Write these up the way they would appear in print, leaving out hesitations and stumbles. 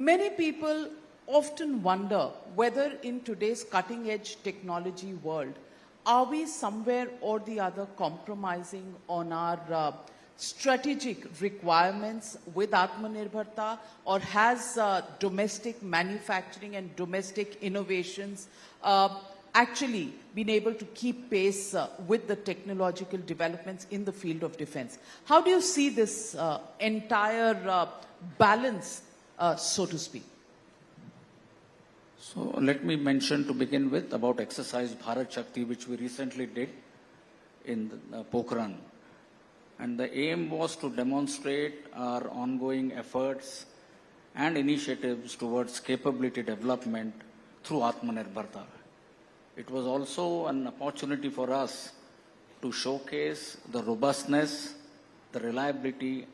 Many people often wonder whether in today's cutting-edge technology world, are we somewhere or the other compromising on our strategic requirements with Atmanirbharta, or has domestic manufacturing and domestic innovations actually been able to keep pace with the technological developments in the field of defense? How do you see this entire balance, so to speak? So let me mention to begin with about exercise Bharat Shakti, which we recently did in Pokhran. And the aim was to demonstrate our ongoing efforts and initiatives towards capability development through Atmanirbharta. It was also an opportunity for us to showcase the robustness, the reliability,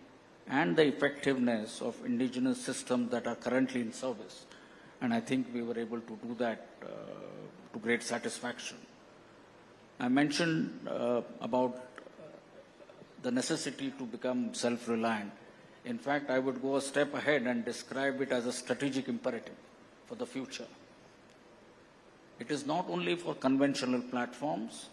and the effectiveness of indigenous systems that are currently in service. And I think we were able to do that to great satisfaction. I mentioned about the necessity to become self-reliant. In fact, I would go a step ahead and describe it as a strategic imperative for the future. It is not only for conventional platforms.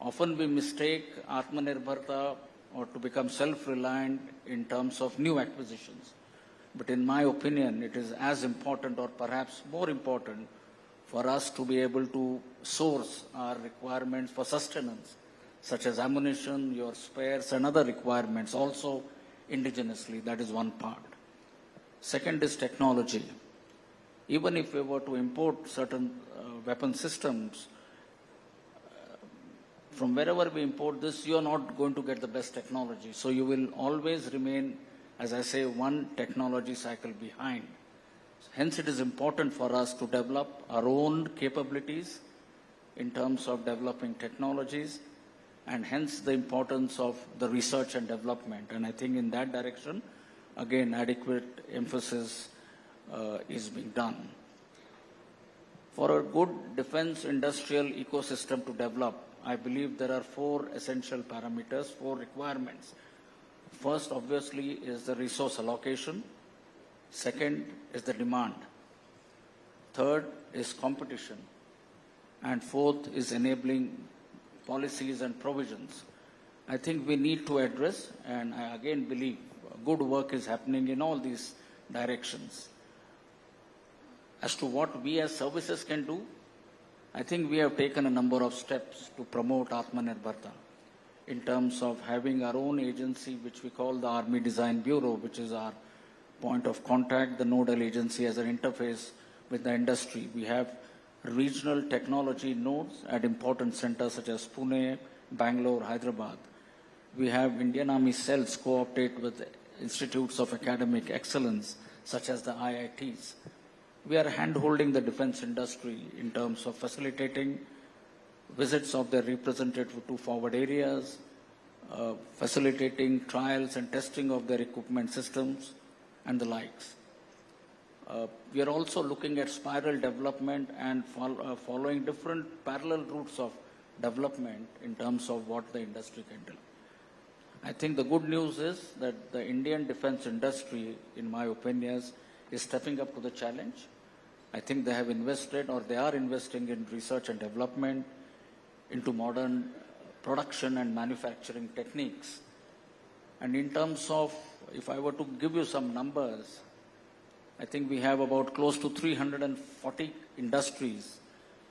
Often we mistake Atmanirbharta or to become self-reliant in terms of new acquisitions. But in my opinion, it is as important or perhaps more important for us to be able to source our requirements for sustenance, such as ammunition, your spares and other requirements, also indigenously. That is one part. Second is technology. Even if we were to import certain weapon systems, from wherever we import this, you are not going to get the best technology. So you will always remain, as I say, one technology cycle behind. Hence, it is important for us to develop our own capabilities in terms of developing technologies, and hence the importance of the research and development. And I think in that direction, again, adequate emphasis is being done. For a good defense industrial ecosystem to develop, I believe there are four essential parameters, four requirements. First, obviously, is the resource allocation. Second is the demand. Third is competition. And fourth is enabling policies and provisions. I think we need to address, and I again believe good work is happening in all these directions. As to what we as services can do, I think we have taken a number of steps to promote Atmanirbharta in terms of having our own agency, which we call the Army Design Bureau, which is our point of contact, the nodal agency as an interface with the industry. We have regional technology nodes at important centers such as Pune, Bangalore, Hyderabad. We have Indian Army cells co-opted with institutes of academic excellence such as the IITs. We are hand-holding the defense industry in terms of facilitating visits of their representatives to forward areas, facilitating trials and testing of their equipment systems, and the likes. We are also looking at spiral development and following different parallel routes of development in terms of what the industry can do. I think the good news is that the Indian defense industry, in my opinion, is stepping up to the challenge. I think they have invested, or they are investing in research and development, into modern production and manufacturing techniques. And in terms of, if I were to give you some numbers, I think we have about close to 340 industries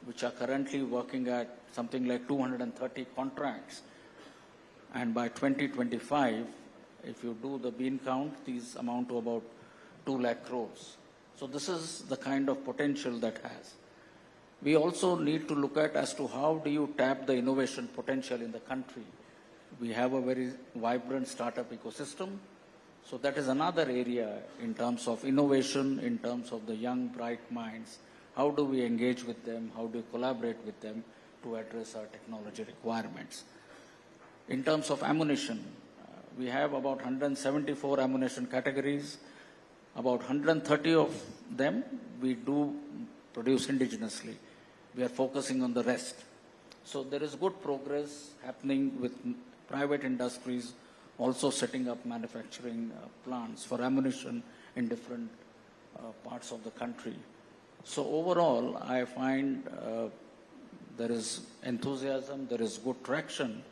which are currently working at something like 230 contracts. And by 2025, if you do the bean count, these amount to about 2 lakh crores. So this is the kind of potential that has. We also need to look at as to how do you tap the innovation potential in the country. We have a very vibrant startup ecosystem. So that is another area in terms of innovation, in terms of the young, bright minds. How do we engage with them? How do we collaborate with them to address our technology requirements? In terms of ammunition, we have about 174 ammunition categories. About 130 of them we do produce indigenously. We are focusing on the rest. So there is good progress happening with private industries also setting up manufacturing plants for ammunition in different parts of the country. So overall, I find there is enthusiasm, there is good traction.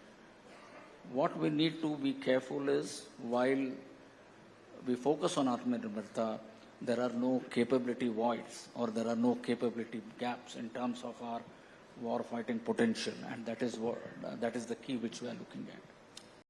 What we need to be careful is, while we focus on Atmanirbharta, there are no capability voids or there are no capability gaps in terms of our war fighting potential, and that is the key which we are looking at.